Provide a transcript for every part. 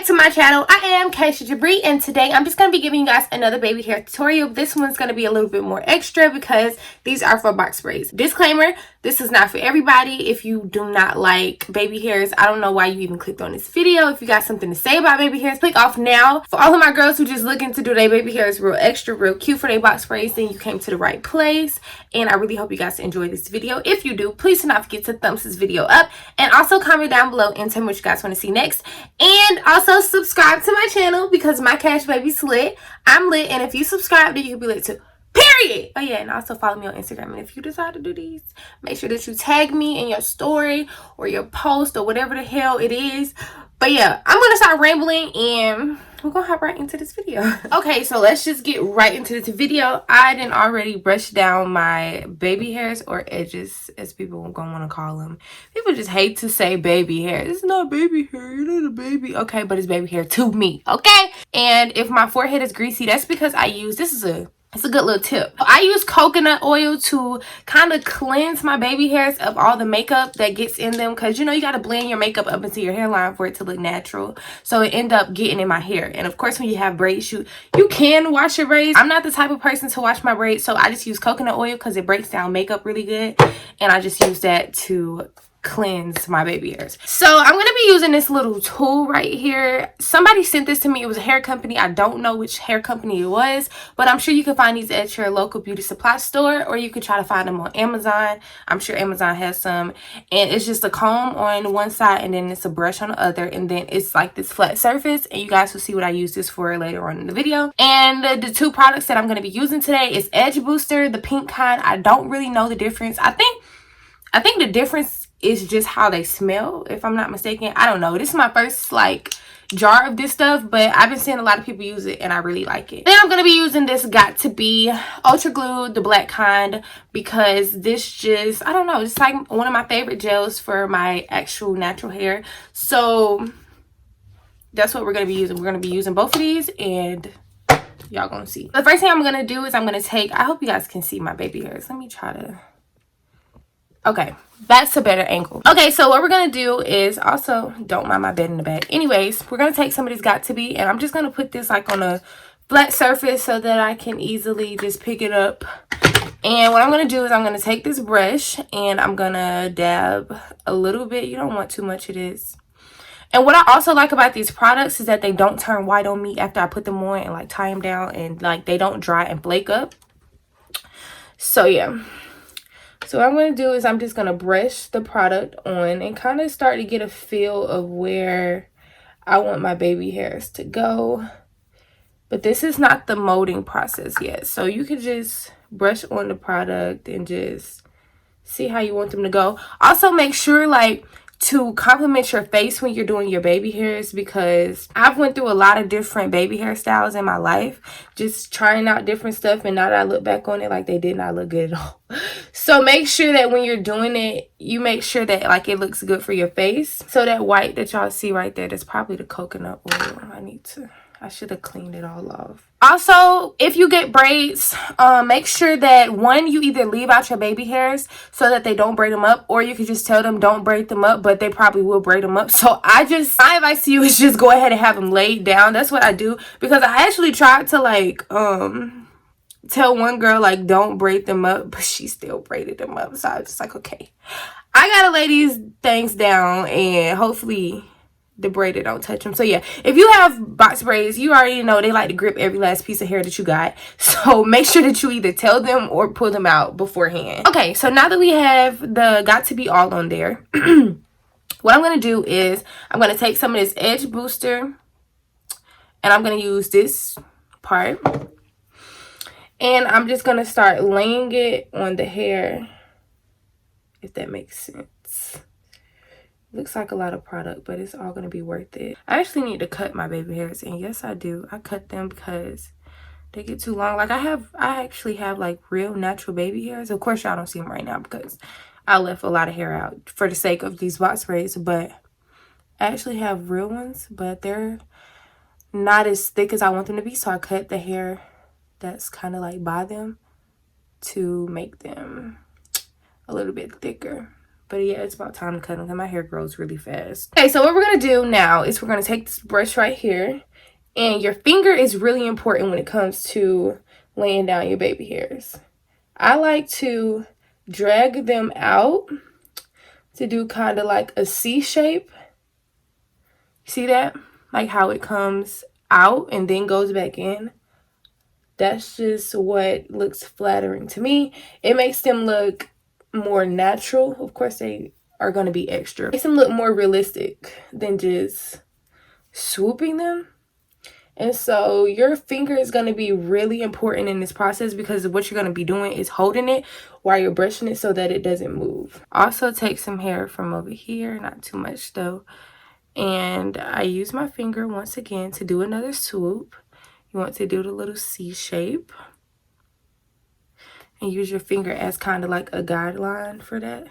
back to my channel. I am kashiajabre, and today I'm just going to be giving you guys another baby hair tutorial. This one's going to be a little bit more extra because these are for box braids. Disclaimer, this is not for everybody. If you do not like baby hairs, I don't know why you even clicked on this video. If you got something to say about baby hairs, click off now. For all of my girls who just looking to do their baby hairs real extra, real cute for their box braids, then you came to the right place. And I really hope you guys enjoy this video. If you do, please do not forget to thumbs this video up, and also comment down below and tell me what you guys want to see next. And also subscribe to my channel because my cash baby's lit. I'm lit, and if you subscribe, then you can be lit too. Period. Oh yeah, and also follow me on Instagram. And if you decide to do these, make sure that you tag me in your story or your post or whatever the hell it is. But yeah, I'm gonna start rambling and we're gonna hop right into this video. Okay, so let's just get right into this video. I didn't already brush down my baby hairs, or edges as people are gonna want to call them. People just hate to say baby hair. It's not baby hair, you're not a baby. Okay, but it's baby hair to me, okay? And if my forehead is greasy, that's because I use, it's a good little tip. I use coconut oil to kind of cleanse my baby hairs of all the makeup that gets in them, because you know you got to blend your makeup up into your hairline for it to look natural, so it end up getting in my hair. And of course, when you have braids, you can wash your braids. I'm not the type of person to wash my braids, so I just use coconut oil because it breaks down makeup really good, and I just use that to cleanse my baby hairs. So I'm going to be using this little tool right here. Somebody sent this to me. It was a hair company. I don't know which hair company it was, but I'm sure you can find these at your local beauty supply store, or you could try to find them on Amazon. I'm sure Amazon has some. And it's just a comb on one side, and then it's a brush on the other, and then it's like this flat surface, and you guys will see what I use this for later on in the video. And the two products that I'm going to be using today is Edge Booster, the pink kind. I don't really know the difference. I think the difference is just how they smell, if I'm not mistaken. I don't know. This is my first like jar of this stuff, but I've been seeing a lot of people use it and I really like it. Then I'm going to be using this Got To Be Ultra Glue, the black kind, because this just, I don't know, it's like one of my favorite gels for my actual natural hair. So that's what we're going to be using. We're going to be using both of these, and y'all gonna see. The first thing I'm going to do is I'm going to take, I hope you guys can see my baby hairs. Let me try to, okay, that's a better angle. Okay, so what we're gonna do is, also don't mind my bed in the back. Anyways, we're gonna take some of these Got To Be, and I'm just gonna put this like on a flat surface so that I can easily just pick it up. And what I'm gonna do is I'm gonna take this brush and I'm gonna dab a little bit. You don't want too much of this. And what I also like about these products is that they don't turn white on me after I put them on and like tie them down, and like they don't dry and flake up. So yeah. So what I'm going to do is I'm just going to brush the product on and kind of start to get a feel of where I want my baby hairs to go. But this is not the molding process yet. So you can just brush on the product and just see how you want them to go. Also make sure like to compliment your face when you're doing your baby hairs, because I've went through a lot of different baby hairstyles in my life, just trying out different stuff, and now that I look back on it, like they did not look good at all. So make sure that when you're doing it, you make sure that like it looks good for your face. So that white that y'all see right there, that's probably the coconut oil. I should have cleaned it all off. Also, if you get braids, make sure that one, you either leave out your baby hairs so that they don't braid them up, or you can just tell them don't braid them up, but they probably will braid them up. So my advice to you is just go ahead and have them laid down. That's what I do, because I actually tried to like tell one girl like don't braid them up, but she still braided them up. So I was just like, okay, I gotta lay these things down and hopefully the braid don't touch them. So yeah, if you have box braids, you already know they like to grip every last piece of hair that you got. So make sure that you either tell them or pull them out beforehand. Okay, so now that we have the Got To Be all on there, what I'm going to do is I'm going to take some of this Edge Booster, and I'm going to use this part, and I'm just going to start laying it on the hair, if that makes sense. Looks like a lot of product, but it's all going to be worth it. I actually need to cut my baby hairs, and yes I do. I cut them because they get too long. Like I actually have like real natural baby hairs. Of course y'all don't see them right now because I left a lot of hair out for the sake of these box braids, but I actually have real ones, but they're not as thick as I want them to be. So I cut the hair that's kind of like by them to make them a little bit thicker. But yeah, it's about time to cut them because my hair grows really fast. Okay, so what we're going to do now is we're going to take this brush right here. And your finger is really important when it comes to laying down your baby hairs. I like to drag them out to do kind of like a C shape. See that? Like how it comes out and then goes back in. That's just what looks flattering to me. It makes them look more natural. Of course, they are going to be extra. It makes them look more realistic than just swooping them. And so your finger is going to be really important in this process because what you're going to be doing is holding it while you're brushing it so that it doesn't move. Also take some hair from over here, not too much though. And I use my finger once again to do another swoop. You want to do the little C shape. And use your finger as kind of like a guideline for that.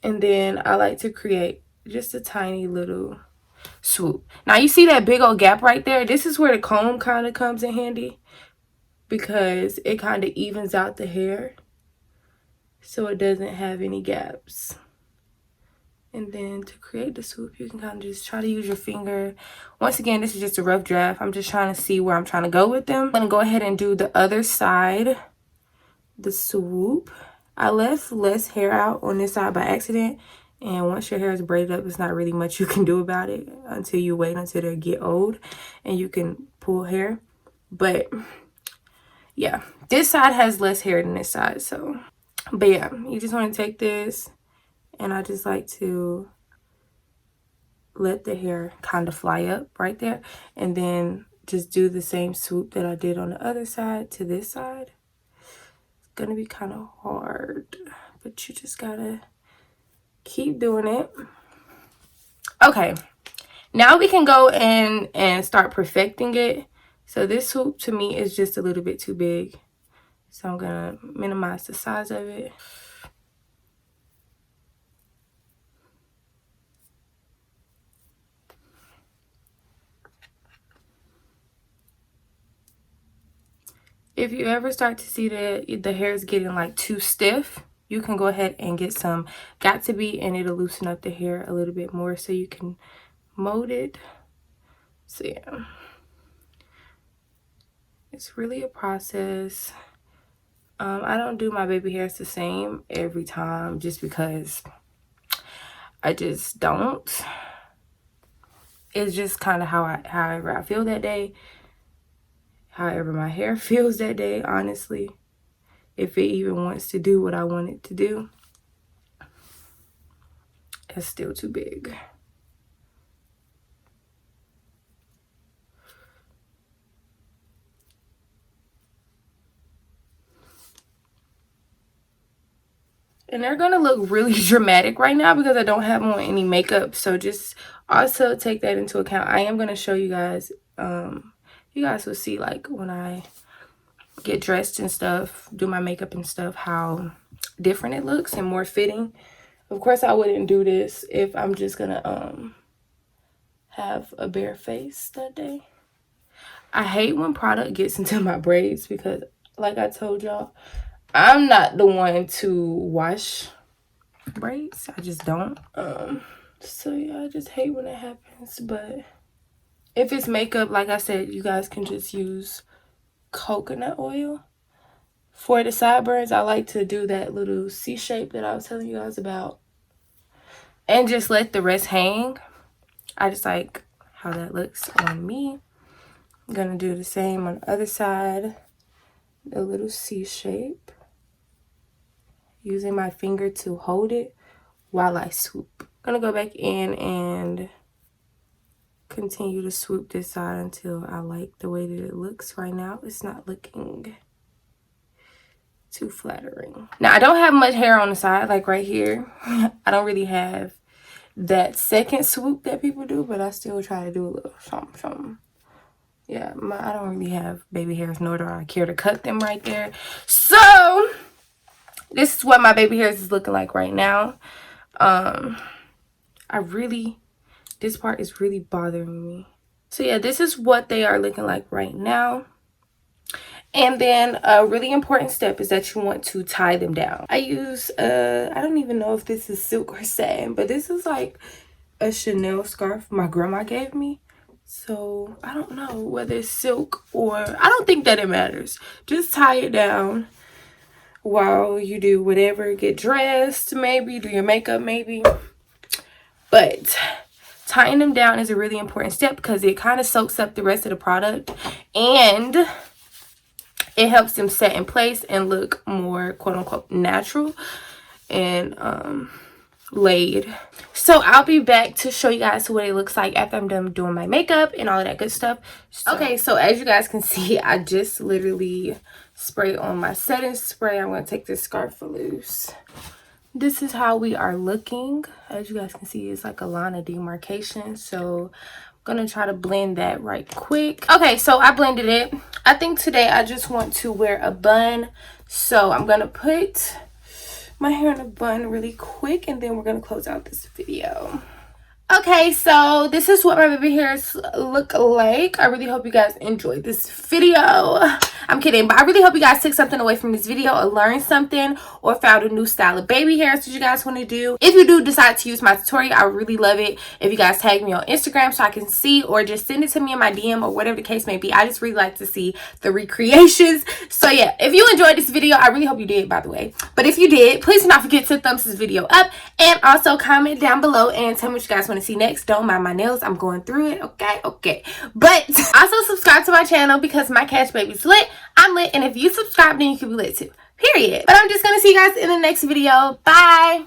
And then I like to create just a tiny little swoop. Now you see that big old gap right there? This is where the comb kind of comes in handy because it kind of evens out the hair so it doesn't have any gaps. And then to create the swoop, you can kind of just try to use your finger. Once again, this is just a rough draft. I'm just trying to see where I'm trying to go with them. I'm going to go ahead and do the other side, the swoop. I left less hair out on this side by accident. And once your hair is braided up, it's not really much you can do about it until you wait until they get old and you can pull hair. But yeah, this side has less hair than this side. So, but yeah, you just want to take this. And I just like to let the hair kind of fly up right there. And then just do the same swoop that I did on the other side to this side. It's going to be kind of hard, but you just got to keep doing it. Okay, now we can go in and start perfecting it. So this swoop to me is just a little bit too big. So I'm going to minimize the size of it. If you ever start to see that the hair is getting like too stiff, you can go ahead and get some Got To Be and it'll loosen up the hair a little bit more so you can mold it. So yeah, it's really a process. I don't do my baby hairs the same every time just because I just don't. It's just kind of however I feel that day. However my hair feels that day, honestly. If it even wants to do what I want it to do, it's still too big. And they're gonna look really dramatic right now because I don't have on any makeup. So just also take that into account. I am gonna show you guys, you guys will see like when I get dressed and stuff, do my makeup and stuff, how different it looks and more fitting. Of course, I wouldn't do this if I'm just gonna have a bare face that day. I hate when product gets into my braids because, like I told y'all, I'm not the one to wash braids. I just don't. So yeah, I just hate when it happens. But if it's makeup, like I said, you guys can just use coconut oil. For the sideburns, I like to do that little C shape that I was telling you guys about. And just let the rest hang. I just like how that looks on me. I'm going to do the same on the other side. A little C shape. Using my finger to hold it while I swoop. I'm going to go back in and continue to swoop this side until I like the way that it looks right now. It's not looking too flattering. Now, I don't have much hair on the side, like right here. I don't really have that second swoop that people do, but I still try to do a little something. Yeah, I don't really have baby hairs, nor do I care to cut them right there. So, this is what my baby hairs is looking like right now. This part is really bothering me. So yeah, this is what they are looking like right now. And then a really important step is that you want to tie them down. I use I don't even know if this is silk or satin, but this is like a Chanel scarf my grandma gave me. So I don't know whether it's silk or, I don't think that it matters. Just tie it down while you do whatever, get dressed, maybe do your makeup, maybe. But tying them down is a really important step because it kind of soaks up the rest of the product and it helps them set in place and look more quote unquote natural and laid. So I'll be back to show you guys what it looks like after I'm done doing my makeup and all of that good stuff. Okay, so as you guys can see, I just literally sprayed on my setting spray. I'm going to take this scarf loose. This is how we are looking. As you guys can see, it's like a line of demarcation. So I'm going to try to blend that right quick. Okay, so I blended it. I think today I just want to wear a bun. So I'm going to put my hair in a bun really quick and then we're going to close out this video. Okay, so this is what my baby hairs look like. I really hope you guys enjoyed this video. I'm kidding, but I really hope you guys took something away from this video or learned something or found a new style of baby hairs that you guys want to do. If you do decide to use my tutorial, I would really love it if you guys tag me on Instagram so I can see, or just send it to me in my DM or whatever the case may be. I just really like to see the recreations. So yeah, if you enjoyed this video, I really hope you did, by the way. But if you did, please do not forget to thumbs this video up and also comment down below and tell me what you guys want to see next. Don't mind my nails, I'm going through it. Okay, but also subscribe to my channel because my cash baby's lit, I'm lit, and if you subscribe then you can be lit too, period. But I'm just gonna see you guys in the next video. Bye.